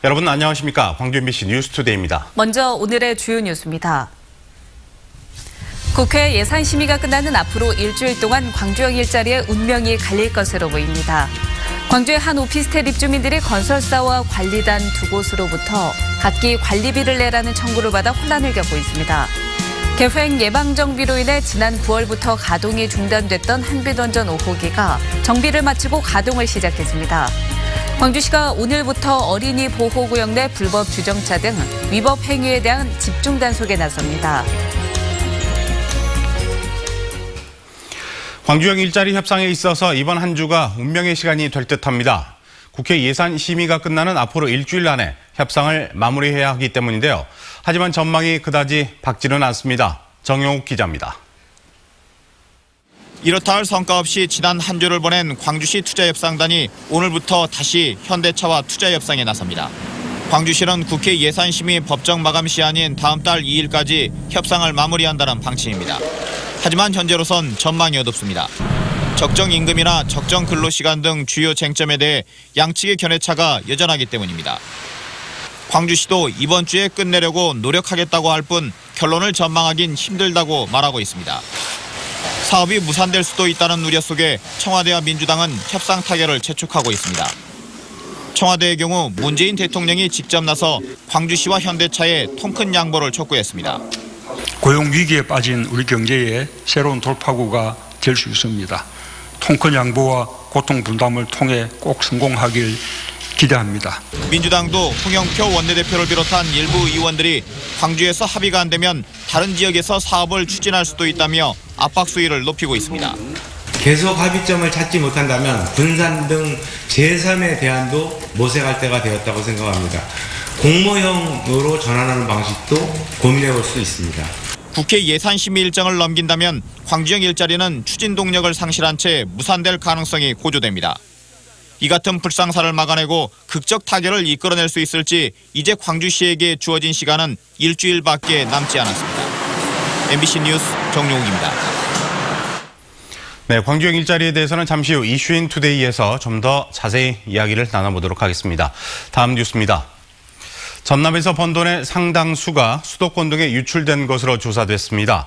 여러분 안녕하십니까? 광주 MBC 뉴스투데이입니다. 먼저 오늘의 주요 뉴스입니다. 국회 예산심의가 끝나는 앞으로 일주일 동안 광주형 일자리의 운명이 갈릴 것으로 보입니다. 광주의 한 오피스텔 입주민들이 건설사와 관리단 두 곳으로부터 각기 관리비를 내라는 청구를 받아 혼란을 겪고 있습니다. 계획 예방정비로 인해 지난 9월부터 가동이 중단됐던 한빛원전 5호기가 정비를 마치고 가동을 시작했습니다. 광주시가 오늘부터 어린이 보호구역 내 불법 주정차 등 위법 행위에 대한 집중 단속에 나섭니다. 광주형 일자리 협상에 있어서 이번 한 주가 운명의 시간이 될 듯합니다. 국회 예산 심의가 끝나는 앞으로 일주일 안에 협상을 마무리해야 하기 때문인데요. 하지만 전망이 그다지 밝지는 않습니다. 정용욱 기자입니다. 이렇다 할 성과 없이 지난 한 주를 보낸 광주시 투자협상단이 오늘부터 다시 현대차와 투자협상에 나섭니다. 광주시는 국회 예산심의 법정 마감 시한인 다음 달 2일까지 협상을 마무리한다는 방침입니다. 하지만 현재로선 전망이 어둡습니다. 적정 임금이나 적정 근로시간 등 주요 쟁점에 대해 양측의 견해차가 여전하기 때문입니다. 광주시도 이번 주에 끝내려고 노력하겠다고 할 뿐 결론을 전망하긴 힘들다고 말하고 있습니다. 사업이 무산될 수도 있다는 우려 속에 청와대와 민주당은 협상 타결을 재촉하고 있습니다. 청와대의 경우 문재인 대통령이 직접 나서 광주시와 현대차에 통큰 양보를 촉구했습니다. 고용 위기에 빠진 우리 경제의 새로운 돌파구가 될 수 있습니다. 통큰 양보와 고통 분담을 통해 꼭 성공하길 기대합니다. 민주당도 홍영표 원내대표를 비롯한 일부 의원들이 광주에서 합의가 안 되면 다른 지역에서 사업을 추진할 수도 있다며 압박 수위를 높이고 있습니다. 계속 합의점을 찾지 못한다면 분산 등 제3의 대안도 모색할 때가 되었다고 생각합니다. 공모형으로 전환하는 방식도 고민해 볼 수 있습니다. 국회 예산심의 일정을 넘긴다면 광주형 일자리는 추진 동력을 상실한 채 무산될 가능성이 고조됩니다. 이 같은 불상사를 막아내고 극적 타결을 이끌어낼 수 있을지 이제 광주시에게 주어진 시간은 일주일밖에 남지 않았습니다. MBC 뉴스 정용욱입니다. 네, 광주형 일자리에 대해서는 잠시 후 이슈인 투데이에서 좀 더 자세히 이야기를 나눠보도록 하겠습니다. 다음 뉴스입니다. 전남에서 번 돈의 상당수가 수도권 등에 유출된 것으로 조사됐습니다.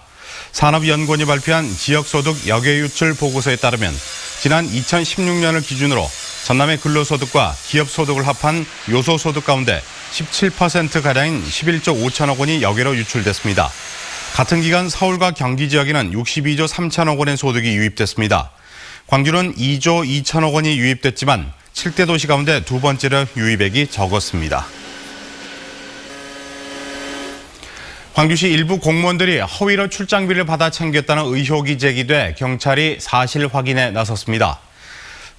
산업연구원이 발표한 지역소득 역외유출 보고서에 따르면 지난 2016년을 기준으로 전남의 근로소득과 기업소득을 합한 요소소득 가운데 17%가량인 11조 5천억 원이 역외로 유출됐습니다. 같은 기간 서울과 경기 지역에는 62조 3천억 원의 소득이 유입됐습니다. 광주는 2조 2천억 원이 유입됐지만 7대 도시 가운데 두 번째로 유입액이 적었습니다. 광주시 일부 공무원들이 허위로 출장비를 받아 챙겼다는 의혹이 제기돼 경찰이 사실 확인에 나섰습니다.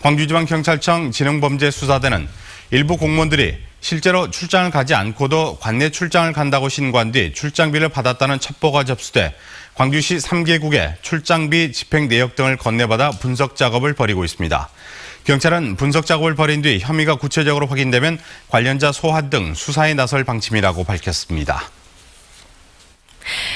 광주지방경찰청 지능범죄수사대는 일부 공무원들이 실제로 출장을 가지 않고도 관내 출장을 간다고 신고한 뒤 출장비를 받았다는 첩보가 접수돼 광주시 3개국에 출장비 집행 내역 등을 건네받아 분석 작업을 벌이고 있습니다. 경찰은 분석 작업을 벌인 뒤 혐의가 구체적으로 확인되면 관련자 소환 등 수사에 나설 방침이라고 밝혔습니다.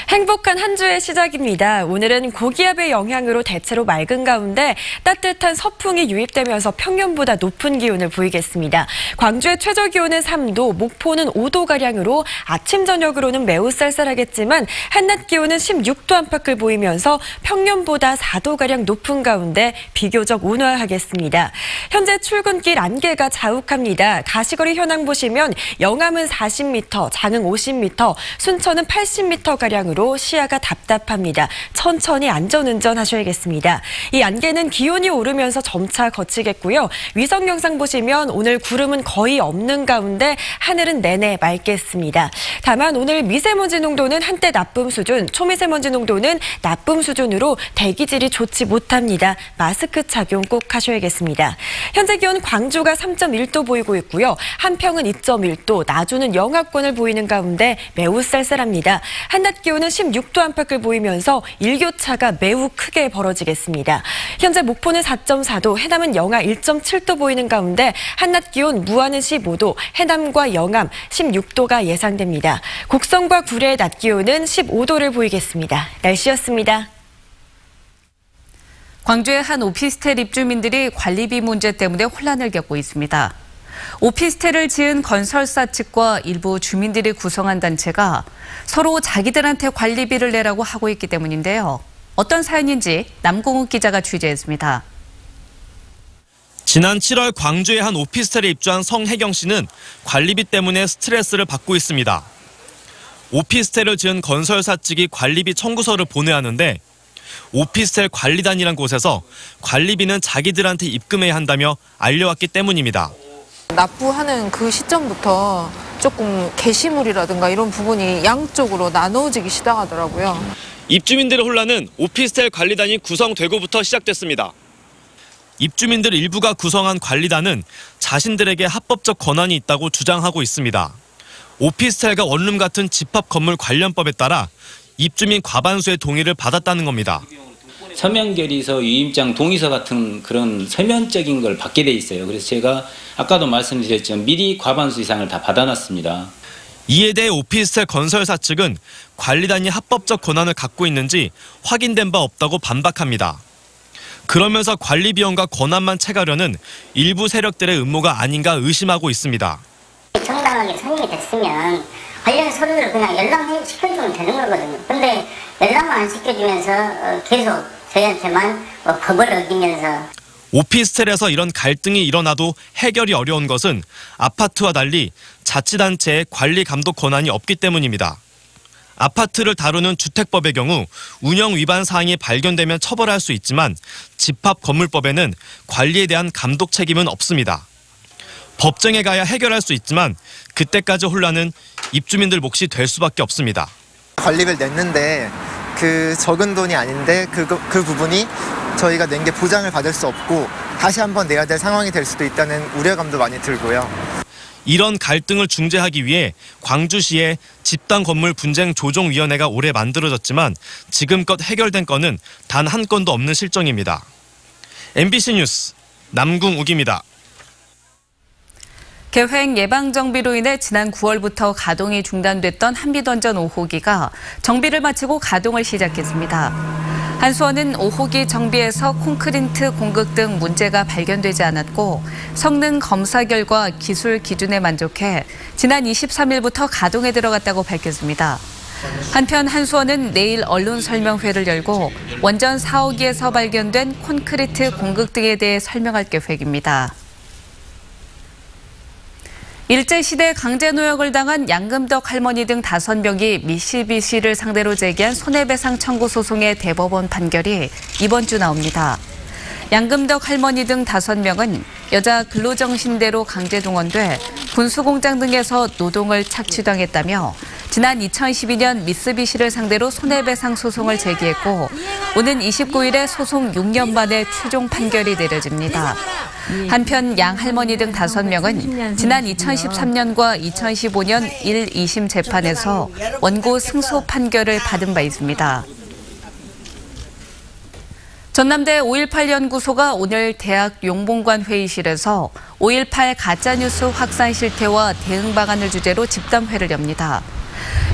행복한 한 주의 시작입니다. 오늘은 고기압의 영향으로 대체로 맑은 가운데 따뜻한 서풍이 유입되면서 평년보다 높은 기온을 보이겠습니다. 광주의 최저 기온은 3도, 목포는 5도가량으로 아침 저녁으로는 매우 쌀쌀하겠지만 한낮 기온은 16도 안팎을 보이면서 평년보다 4도가량 높은 가운데 비교적 온화하겠습니다. 현재 출근길 안개가 자욱합니다. 가시거리 현황 보시면 영암은 40m, 장흥 50m, 순천은 80m가량으로 시야가 답답합니다. 천천히 안전운전 하셔야겠습니다. 이 안개는 기온이 오르면서 점차 걷히겠고요. 위성 영상 보시면 오늘 구름은 거의 없는 가운데 하늘은 내내 맑겠습니다. 다만 오늘 미세먼지 농도는 한때 나쁨 수준, 초미세먼지 농도는 나쁨 수준으로 대기질이 좋지 못합니다. 마스크 착용 꼭 하셔야겠습니다. 현재 기온 광주가 3.1도 보이고 있고요. 한평은 2.1도, 나주는 영하권을 보이는 가운데 매우 쌀쌀합니다. 한낮 기온은 16도 안팎을 보이면서 일교차가 매우 크게 벌어지겠습니다. 현재 목포는 4.4도, 해남은 영하 1.7도 보이는 가운데 한낮 기온 무안은 15도, 해남과 영암 16도가 예상됩니다. 곡성과 구례의 낮 기온은 15도를 보이겠습니다. 날씨였습니다. 광주의 한 오피스텔 입주민들이 관리비 문제 때문에 혼란을 겪고 있습니다. 오피스텔을 지은 건설사 측과 일부 주민들이 구성한 단체가 서로 자기들한테 관리비를 내라고 하고 있기 때문인데요. 어떤 사연인지 남공욱 기자가 취재했습니다. 지난 7월 광주의 한 오피스텔에 입주한 성혜경 씨는 관리비 때문에 스트레스를 받고 있습니다. 오피스텔을 지은 건설사 측이 관리비 청구서를 보내야 하는데 오피스텔 관리단이란 곳에서 관리비는 자기들한테 입금해야 한다며 알려왔기 때문입니다. 납부하는 그 시점부터 조금 게시물이라든가 이런 부분이 양쪽으로 나눠지기 시작하더라고요. 입주민들의 혼란은 오피스텔 관리단이 구성되고부터 시작됐습니다. 입주민들 일부가 구성한 관리단은 자신들에게 합법적 권한이 있다고 주장하고 있습니다. 오피스텔과 원룸 같은 집합 건물 관련법에 따라 입주민 과반수의 동의를 받았다는 겁니다. 서면 결의서, 유임장, 동의서 같은 그런 서면적인 걸 받게 돼 있어요. 그래서 제가 아까도 말씀드렸지만 미리 과반수 이상을 다 받아놨습니다. 이에 대해 오피스텔 건설사 측은 관리단이 합법적 권한을 갖고 있는지 확인된 바 없다고 반박합니다. 그러면서 관리 비용과 권한만 채가려는 일부 세력들의 음모가 아닌가 의심하고 있습니다. 정당하게 선임이 됐으면 관련 서류를 그냥 연락시켜주면 되는 거거든요. 근데 연락만 안 시켜주면서 계속 저희한테만 법을 어기면서. 오피스텔에서 이런 갈등이 일어나도 해결이 어려운 것은 아파트와 달리 자치단체의 관리 감독 권한이 없기 때문입니다. 아파트를 다루는 주택법의 경우 운영 위반 사항이 발견되면 처벌할 수 있지만 집합건물법에는 관리에 대한 감독 책임은 없습니다. 법정에 가야 해결할 수 있지만 그때까지 혼란은 입주민들 몫이 될 수밖에 없습니다. 관리비를 냈는데 그 적은 돈이 아닌데 그 부분이 저희가 낸 게 보장을 받을 수 없고 다시 한번 내야 될 상황이 될 수도 있다는 우려감도 많이 들고요. 이런 갈등을 중재하기 위해 광주시에 집단건물 분쟁 조정위원회가 올해 만들어졌지만 지금껏 해결된 건은 단 한 건도 없는 실정입니다. MBC 뉴스 남궁욱입니다. 계획 예방 정비로 인해 지난 9월부터 가동이 중단됐던 한비던전 5호기가 정비를 마치고 가동을 시작했습니다. 한수원은 5호기 정비에서 콘크리트 공급 등 문제가 발견되지 않았고 성능 검사 결과 기술 기준에 만족해 지난 23일부터 가동에 들어갔다고 밝혔습니다. 한편 한수원은 내일 언론 설명회를 열고 원전 4호기에서 발견된 콘크리트 공급 등에 대해 설명할 계획입니다. 일제시대 강제노역을 당한 양금덕 할머니 등 5명이 미쓰비시를 상대로 제기한 손해배상 청구 소송의 대법원 판결이 이번 주 나옵니다. 양금덕 할머니 등 5명은 여자 근로정신대로 강제동원돼 군수공장 등에서 노동을 착취당했다며 지난 2012년 미쓰비시를 상대로 손해배상 소송을 제기했고 오는 29일에 소송 6년 만에 최종 판결이 내려집니다. 한편 양 할머니 등 5명은 지난 2013년과 2015년 1, 2심 재판에서 원고 승소 판결을 받은 바 있습니다. 전남대 5.18 연구소가 오늘 대학 용봉관 회의실에서 5.18 가짜뉴스 확산 실태와 대응 방안을 주제로 집담회를 엽니다.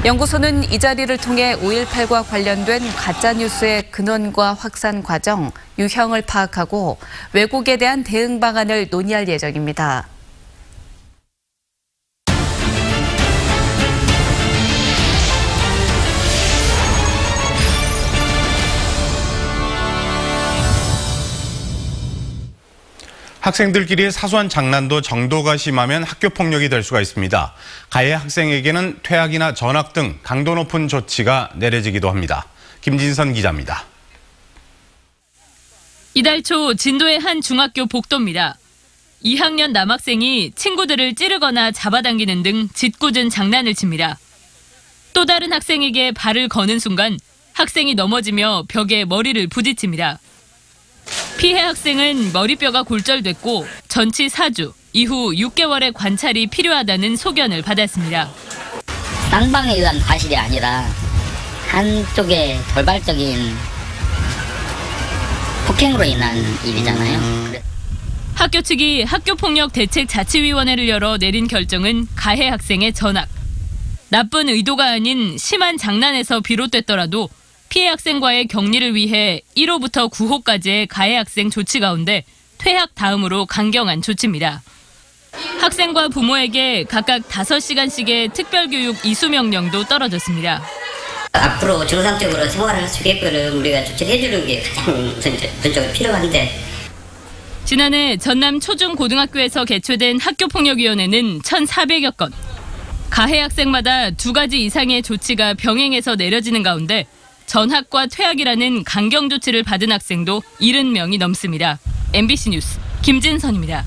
연구소는 이 자리를 통해 5.18과 관련된 가짜뉴스의 근원과 확산 과정, 유형을 파악하고 왜곡에 대한 대응 방안을 논의할 예정입니다. 학생들끼리의 사소한 장난도 정도가 심하면 학교 폭력이 될 수가 있습니다. 가해 학생에게는 퇴학이나 전학 등 강도 높은 조치가 내려지기도 합니다. 김진선 기자입니다. 이달 초 진도의 한 중학교 복도입니다. 2학년 남학생이 친구들을 찌르거나 잡아당기는 등 짓궂은 장난을 칩니다. 또 다른 학생에게 발을 거는 순간 학생이 넘어지며 벽에 머리를 부딪힙니다. 피해 학생은 머리뼈가 골절됐고 전치 4주, 이후 6개월의 관찰이 필요하다는 소견을 받았습니다. 쌍방에 의한 과실이 아니라 한쪽의 돌발적인 폭행으로 인한 일이잖아요. 학교 측이 학교폭력대책자치위원회를 열어 내린 결정은 가해 학생의 전학. 나쁜 의도가 아닌 심한 장난에서 비롯됐더라도 피해 학생과의 격리를 위해 1호부터 9호까지의 가해 학생 조치 가운데 퇴학 다음으로 강경한 조치입니다. 학생과 부모에게 각각 5시간씩의 특별교육 이수 명령도 떨어졌습니다. 앞으로 정상적으로 생활을 할 수 있게끔 우리가 조치를 해주는 게 가장 우선적으로 필요한데. 지난해 전남 초중고등학교에서 개최된 학교폭력위원회는 1,400여 건. 가해 학생마다 2가지 이상의 조치가 병행해서 내려지는 가운데 전학과 퇴학이라는 강경 조치를 받은 학생도 70명이 넘습니다. MBC 뉴스 김진선입니다.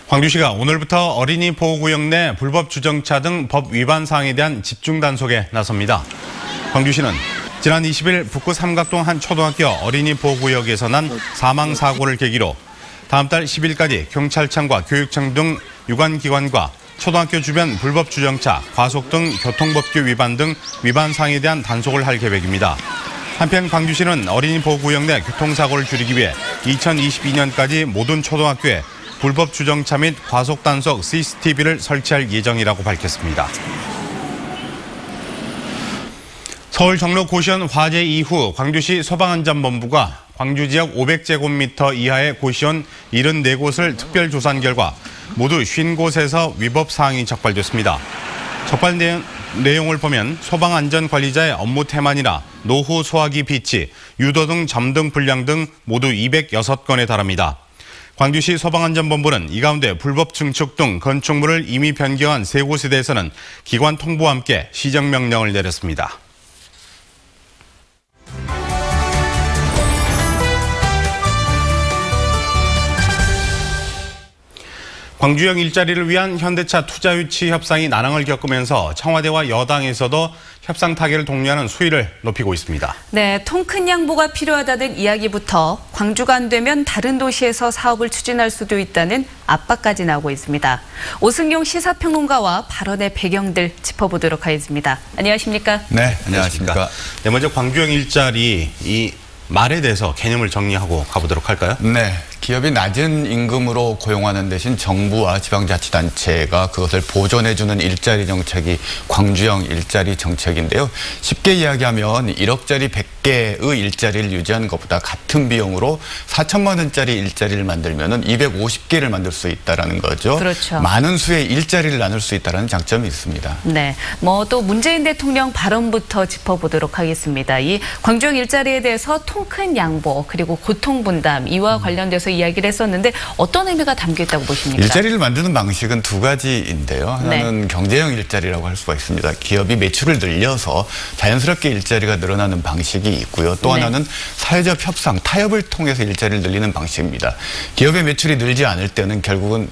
광주시가 오늘부터 어린이 보호구역 내 불법 주정차 등 법 위반 사항에 대한 집중 단속에 나섭니다. 광주시는 지난 20일 북구 삼각동 한 초등학교 어린이 보호구역에서 난 사망 사고를 계기로 다음 달 10일까지 경찰청과 교육청 등 유관기관과 초등학교 주변 불법 주정차, 과속 등 교통법규 위반 등 위반 사항에 대한 단속을 할 계획입니다. 한편 광주시는 어린이 보호구역 내 교통사고를 줄이기 위해 2022년까지 모든 초등학교에 불법 주정차 및 과속 단속 CCTV를 설치할 예정이라고 밝혔습니다. 서울 종로 고시원 화재 이후 광주시 소방안전본부가 광주 지역 500제곱미터 이하의 고시원 74곳을 특별 조사한 결과 모두 50곳에서 위법 사항이 적발됐습니다. 적발 내용을 보면 소방안전관리자의 업무 태만이나 노후 소화기 비치, 유도 등 점등 불량 등 모두 206건에 달합니다. 광주시 소방안전본부는 이 가운데 불법 증축 등 건축물을 이미 변경한 3곳에 대해서는 기관 통보와 함께 시정명령을 내렸습니다. 광주형 일자리를 위한 현대차 투자 유치 협상이 난항을 겪으면서 청와대와 여당에서도 협상 타결을 독려하는 수위를 높이고 있습니다. 네, 통 큰 양보가 필요하다는 이야기부터 광주가 안 되면 다른 도시에서 사업을 추진할 수도 있다는 압박까지 나오고 있습니다. 오승용 시사평론가와 발언의 배경들 짚어보도록 하겠습니다. 안녕하십니까? 네, 안녕하십니까? 네, 먼저 광주형 일자리 이 말에 대해서 개념을 정리하고 가보도록 할까요? 네. 기업이 낮은 임금으로 고용하는 대신 정부와 지방자치단체가 그것을 보존해주는 일자리 정책이 광주형 일자리 정책인데요. 쉽게 이야기하면 1억짜리 100개의 일자리를 유지하는 것보다 같은 비용으로 4천만 원짜리 일자리를 만들면 250개를 만들 수 있다는 거죠. 그렇죠. 많은 수의 일자리를 나눌 수 있다는 장점이 있습니다. 네, 또 문재인 대통령 발언부터 짚어보도록 하겠습니다. 이 광주형 일자리에 대해서 통 큰 양보 그리고 고통 분담 이와 관련돼서 이야기를 했었는데 어떤 의미가 담겨 있다고 보십니까? 일자리를 만드는 방식은 2가지인데요. 하나는 네. 경제형 일자리라고 할 수가 있습니다. 기업이 매출을 늘려서 자연스럽게 일자리가 늘어나는 방식이 있고요. 또 네. 하나는 사회적 협상, 타협을 통해서 일자리를 늘리는 방식입니다. 기업의 매출이 늘지 않을 때는 결국은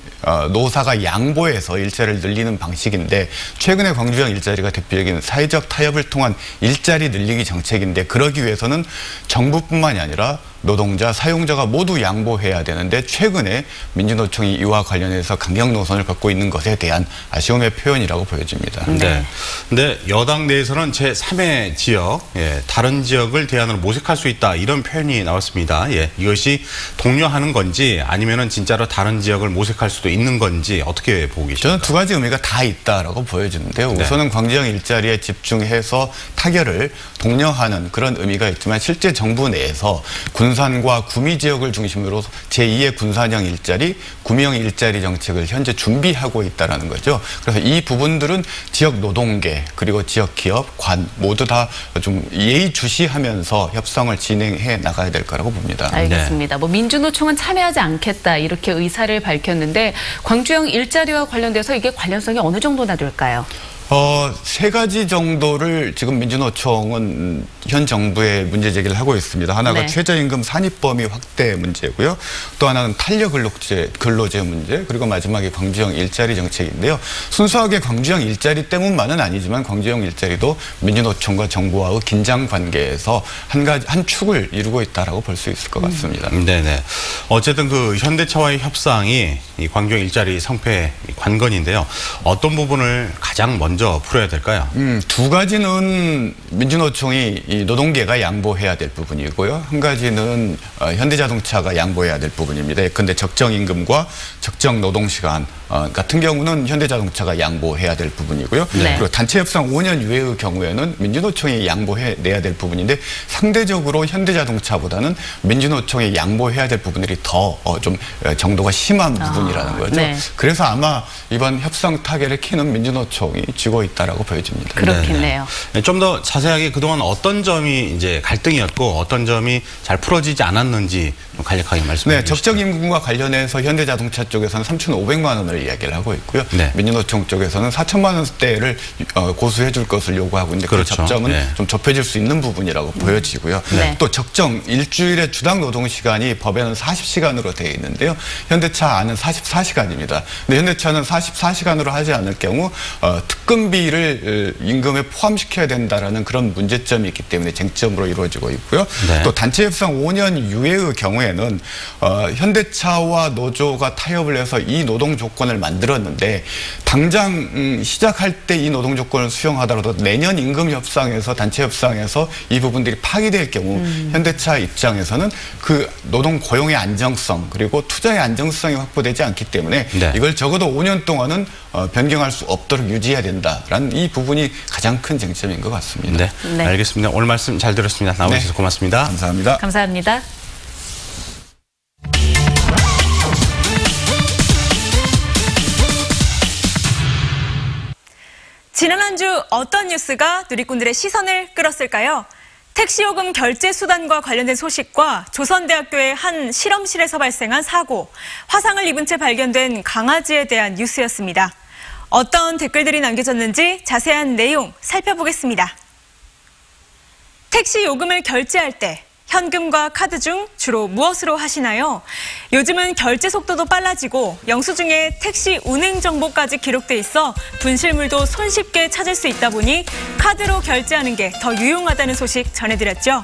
노사가 양보해서 일자리를 늘리는 방식인데 최근에 광주형 일자리가 대표적인 사회적 타협을 통한 일자리 늘리기 정책인데 그러기 위해서는 정부뿐만이 아니라 노동자, 사용자가 모두 양보해야 되는데 최근에 민주노총이 이와 관련해서 강경 노선을 걷고 있는 것에 대한 아쉬움의 표현이라고 보여집니다. 네. 근데 여당 내에서는 제3의 지역, 다른 지역을 대안으로 모색할 수 있다 이런 표현이 나왔습니다. 이것이 독려하는 건지 아니면은 진짜로 다른 지역을 모색할 수도 있는 건지 어떻게 보고 계십니까? 저는 2가지 의미가 다 있다라고 보여지는데요. 우선은 광주형 일자리에 집중해서 타결을 독려하는 그런 의미가 있지만 실제 정부 내에서 군산과 구미 지역을 중심으로 제2의 군산형 일자리, 구미형 일자리 정책을 현재 준비하고 있다는 거죠. 그래서 이 부분들은 지역 노동계 그리고 지역 기업, 관 모두 다 좀 예의주시하면서 협상을 진행해 나가야 될 거라고 봅니다. 알겠습니다. 민주노총은 참여하지 않겠다 이렇게 의사를 밝혔는데 광주형 일자리와 관련돼서 이게 관련성이 어느 정도나 될까요? 3가지 정도를 지금 민주노총은 현 정부에 문제 제기를 하고 있습니다. 하나가 네. 최저임금 산입 범위 확대 문제고요. 또 하나는 탄력 근로제 문제, 그리고 마지막에 광주형 일자리 정책인데요. 순수하게 광주형 일자리 때문만은 아니지만 광주형 일자리도 민주노총과 정부와의 긴장 관계에서 한 축을 이루고 있다라고 볼 수 있을 것 같습니다. 네네. 어쨌든 그 현대차와의 협상이 이 광주형 일자리 성패 관건인데요. 어떤 부분을 가장 먼저 풀어야 될까요? 2가지는 민주노총이 이 노동계가 양보해야 될 부분이고요. 한 가지는 현대자동차가 양보해야 될 부분입니다. 근데 적정 임금과 적정 노동시간 같은 경우는 현대자동차가 양보해야 될 부분이고요. 네. 그리고 단체 협상 5년 이후의 경우에는 민주노총이 양보해내야 될 부분인데 상대적으로 현대자동차보다는 민주노총이 양보해야 될 부분들이 더 좀 정도가 심한 부분이라는 거죠. 네. 그래서 아마 이번 협상 타결의 키는 민주노총이 쥐고 있다라고 보여집니다. 그렇겠네요. 네, 좀 더 자세하게 그동안 어떤 점이 이제 갈등이었고 어떤 점이 잘 풀어지지 않았는지 좀 간략하게 말씀해 네, 주시죠. 적정 임금과 관련해서 현대자동차 쪽에서는 3,500만 원을 이야기를 하고 있고요. 네. 민주노총 쪽에서는 4천만 원대를 고수해 줄 것을 요구하고 있는데 그렇죠. 그 접점은 네. 좀 좁혀질 수 있는 부분이라고 보여지고요. 네. 또 적정 일주일의 주당 노동 시간이 법에는 40시간으로 되어 있는데요. 현대차 안은 44시간입니다. 근데 현대차는 44시간으로 하지 않을 경우 특근비를 임금에 포함시켜야 된다라는 그런 문제점이 있기 때문에 쟁점으로 이루어지고 있고요. 네. 또 단체 협상 5년 이후의 경우에는 현대차와 노조가 타협을 해서 이 노동 조건을 만들었는데 당장 시작할 때 이 노동 조건을 수용하더라도 내년 임금 협상에서 단체 협상에서 이 부분들이 파기될 경우 현대차 입장에서는 그 노동 고용의 안정성 그리고 투자의 안정성이 확보되지 않기 때문에 네. 이걸 적어도 5년 동안은 변경할 수 없도록 유지해야 된다라는 이 부분이 가장 큰 쟁점인 것 같습니다. 네, 네. 알겠습니다. 오늘 말씀 잘 들었습니다. 나와주셔서 고맙습니다. 감사합니다. 감사합니다. 지난 한 주 어떤 뉴스가 누리꾼들의 시선을 끌었을까요? 택시요금 결제 수단과 관련된 소식과 조선대학교의 한 실험실에서 발생한 사고, 화상을 입은 채 발견된 강아지에 대한 뉴스였습니다. 어떤 댓글들이 남겨졌는지 자세한 내용 살펴보겠습니다. 택시 요금을 결제할 때 현금과 카드 중 주로 무엇으로 하시나요? 요즘은 결제 속도도 빨라지고 영수증에 택시 운행 정보까지 기록돼 있어 분실물도 손쉽게 찾을 수 있다 보니 카드로 결제하는 게 더 유용하다는 소식 전해드렸죠.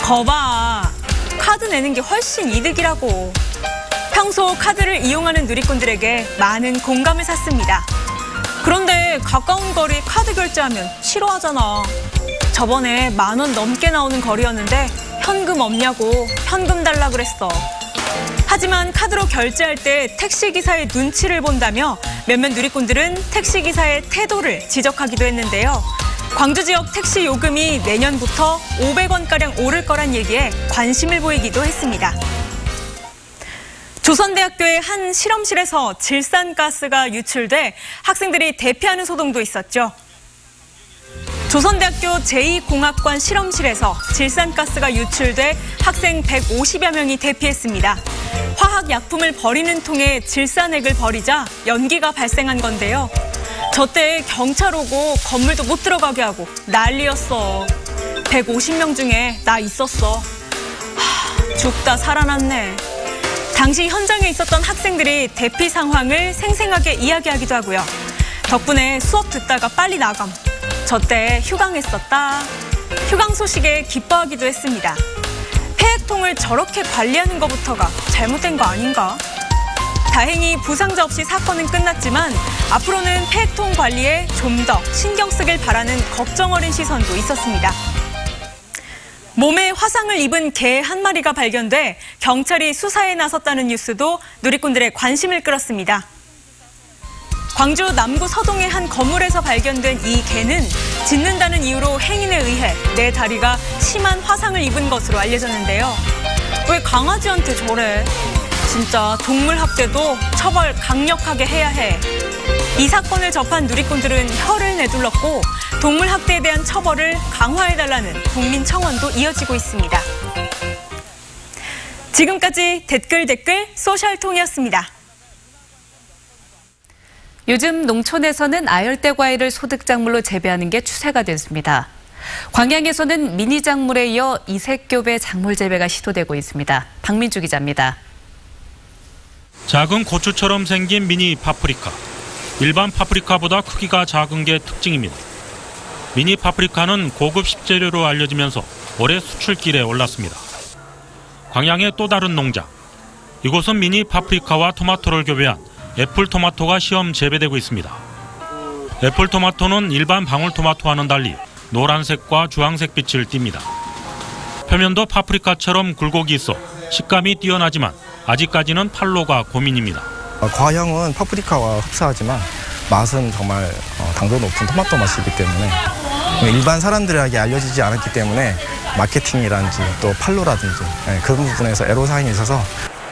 거봐, 카드 내는 게 훨씬 이득이라고. 평소 카드를 이용하는 누리꾼들에게 많은 공감을 샀습니다. 그런데 가까운 거리 카드 결제하면 싫어하잖아. 저번에 10,000원 넘게 나오는 거리였는데 현금 없냐고 현금 달라 그랬어. 하지만 카드로 결제할 때 택시기사의 눈치를 본다며 몇몇 누리꾼들은 택시기사의 태도를 지적하기도 했는데요. 광주 지역 택시 요금이 내년부터 500원가량 오를 거란 얘기에 관심을 보이기도 했습니다. 조선대학교의 한 실험실에서 질산가스가 유출돼 학생들이 대피하는 소동도 있었죠. 조선대학교 제2공학관 실험실에서 질산가스가 유출돼 학생 150여 명이 대피했습니다. 화학약품을 버리는 통에 질산액을 버리자 연기가 발생한 건데요. 저때 경찰 오고 건물도 못 들어가게 하고 난리였어. 150명 중에 나 있었어. 죽다 살아났네. 당시 현장에 있었던 학생들이 대피 상황을 생생하게 이야기하기도 하고요. 덕분에 수업 듣다가 빨리 나감. 저때 휴강했었다. 휴강 소식에 기뻐하기도 했습니다. 폐액통을 저렇게 관리하는 것부터가 잘못된 거 아닌가? 다행히 부상자 없이 사건은 끝났지만 앞으로는 폐액통 관리에 좀 더 신경 쓰길 바라는 걱정 어린 시선도 있었습니다. 몸에 화상을 입은 개 한 마리가 발견돼 경찰이 수사에 나섰다는 뉴스도 누리꾼들의 관심을 끌었습니다. 광주 남구 서동의 한 건물에서 발견된 이 개는 짖는다는 이유로 행인에 의해 네 다리가 심한 화상을 입은 것으로 알려졌는데요. 왜 강아지한테 저래? 진짜 동물학대도 처벌 강력하게 해야 해. 이 사건을 접한 누리꾼들은 혀를 내둘렀고 동물학대에 대한 처벌을 강화해달라는 국민 청원도 이어지고 있습니다. 지금까지 댓글 소셜통이었습니다. 요즘 농촌에서는 아열대 과일을 소득작물로 재배하는 게 추세가 됐습니다. 광양에서는 미니 작물에 이어 이색교배 작물 재배가 시도되고 있습니다. 박민주 기자입니다. 작은 고추처럼 생긴 미니 파프리카. 일반 파프리카보다 크기가 작은 게 특징입니다. 미니 파프리카는 고급 식재료로 알려지면서 올해 수출길에 올랐습니다. 광양의 또 다른 농장. 이곳은 미니 파프리카와 토마토를 교배한 애플토마토가 시험 재배되고 있습니다. 애플토마토는 일반 방울토마토와는 달리 노란색과 주황색 빛을 띱니다. 표면도 파프리카처럼 굴곡이 있어 식감이 뛰어나지만 아직까지는 판로가 고민입니다. 과형은 파프리카와 흡사하지만 맛은 정말 당도 높은 토마토 맛이기 때문에 일반 사람들에게 알려지지 않았기 때문에 마케팅이라든지 또 판로라든지 그런 부분에서 애로사항이 있어서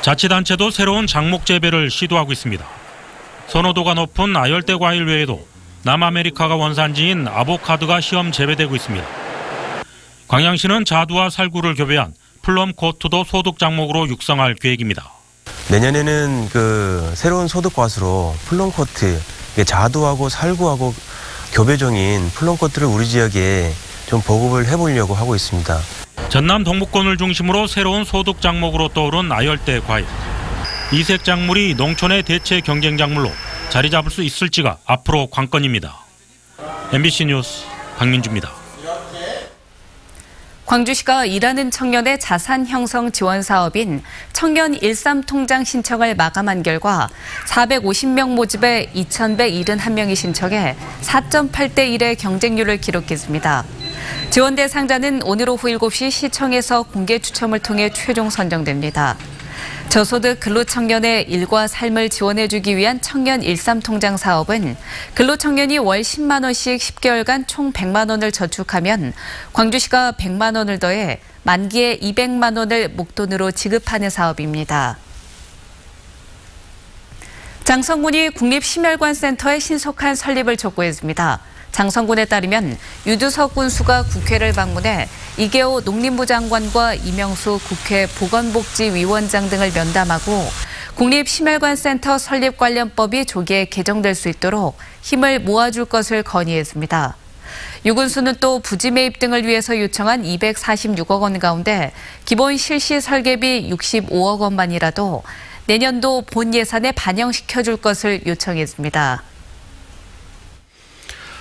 자치단체도 새로운 장목 재배를 시도하고 있습니다. 선호도가 높은 아열대 과일 외에도 남아메리카가 원산지인 아보카도가 시험 재배되고 있습니다. 광양시는 자두와 살구를 교배한 플럼 코트도 소득 작목으로 육성할 계획입니다. 내년에는 새로운 소득 과수로 플럼 코트, 자두하고 살구하고 교배종인 플럼 코트를 우리 지역에 좀 보급을 해보려고 하고 있습니다. 전남 동부권을 중심으로 새로운 소득 작목으로 떠오른 아열대 과일. 이색 작물이 농촌의 대체 경쟁 작물로 자리 잡을 수 있을지가 앞으로 관건입니다. MBC 뉴스 박민주입니다. 광주시가 일하는 청년의 자산 형성 지원 사업인 청년 13통장 신청을 마감한 결과 450명 모집에 2,171명이 신청해 4.8대 1의 경쟁률을 기록했습니다. 지원 대상자는 오늘 오후 7시 시청에서 공개 추첨을 통해 최종 선정됩니다. 저소득 근로청년의 일과 삶을 지원해주기 위한 청년 13통장 사업은 근로청년이 월 10만 원씩 10개월간 총 100만 원을 저축하면 광주시가 100만 원을 더해 만기에 200만 원을 목돈으로 지급하는 사업입니다. 장성군이 국립심혈관센터의 신속한 설립을 촉구했습니다. 장성군에 따르면 유두석 군수가 국회를 방문해 이계호 농림부 장관과 이명수 국회 보건복지위원장 등을 면담하고 국립심혈관센터 설립 관련법이 조기에 개정될 수 있도록 힘을 모아줄 것을 건의했습니다. 유 군수는 또 부지 매입 등을 위해서 요청한 246억 원 가운데 기본 실시 설계비 65억 원만이라도 내년도 본 예산에 반영시켜줄 것을 요청했습니다.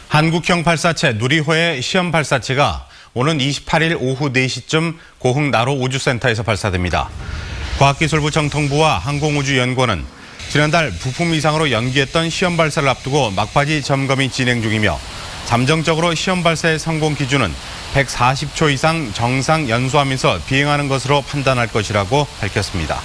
한국형 발사체 누리호의 시험 발사체가 오는 28일 오후 4시쯤 고흥 나로 우주센터에서 발사됩니다. 과학기술부 정통부와 항공우주연구원은 지난달 부품 이상으로 연기했던 시험 발사를 앞두고 막바지 점검이 진행 중이며 잠정적으로 시험 발사의 성공 기준은 140초 이상 정상 연소하면서 비행하는 것으로 판단할 것이라고 밝혔습니다.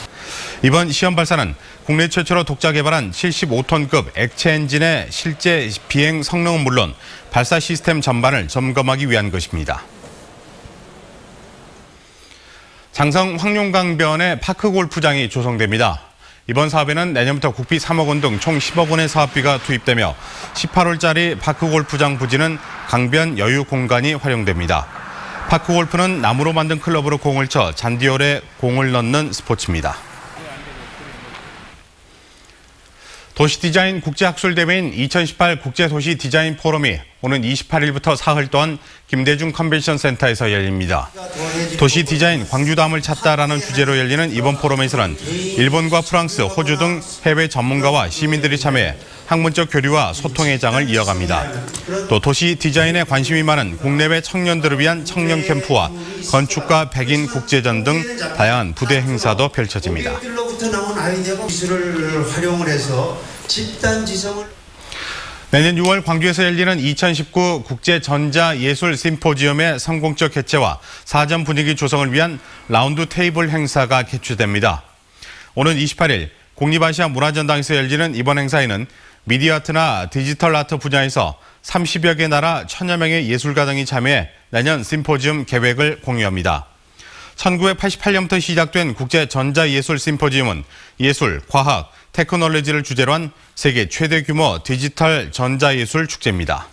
이번 시험 발사는 국내 최초로 독자 개발한 75톤급 액체 엔진의 실제 비행 성능은 물론 발사 시스템 전반을 점검하기 위한 것입니다. 장성 황룡강변에 파크골프장이 조성됩니다. 이번 사업에는 내년부터 국비 3억 원 등 총 10억 원의 사업비가 투입되며 18홀짜리 파크골프장 부지는 강변 여유 공간이 활용됩니다. 파크골프는 나무로 만든 클럽으로 공을 쳐 잔디홀에 공을 넣는 스포츠입니다. 도시디자인 국제학술대회인 2018 국제도시 디자인 포럼이 오는 28일부터 사흘 동안 김대중 컨벤션 센터에서 열립니다. 도시 디자인 광주담을 찾다라는 주제로 열리는 이번 포럼에서는 일본과 프랑스, 호주 등 해외 전문가와 시민들이 참여해 학문적 교류와 소통의 장을 이어갑니다. 또 도시 디자인에 관심이 많은 국내외 청년들을 위한 청년 캠프와 건축가 백인 국제전 등 다양한 부대 행사도 펼쳐집니다. 기술을 활용을 해서 집단 지성을 내년 6월 광주에서 열리는 2019 국제전자예술 심포지엄의 성공적 개최와 사전 분위기 조성을 위한 라운드 테이블 행사가 개최됩니다. 오는 28일 국립아시아 문화전당에서 열리는 이번 행사에는 미디어 아트나 디지털 아트 분야에서 30여 개 나라 1000여 명의 예술가 등이 참여해 내년 심포지엄 계획을 공유합니다. 1988년부터 시작된 국제전자예술 심포지엄은 예술, 과학, 테크놀로지를 주제로 한 세계 최대 규모 디지털 전자예술 축제입니다.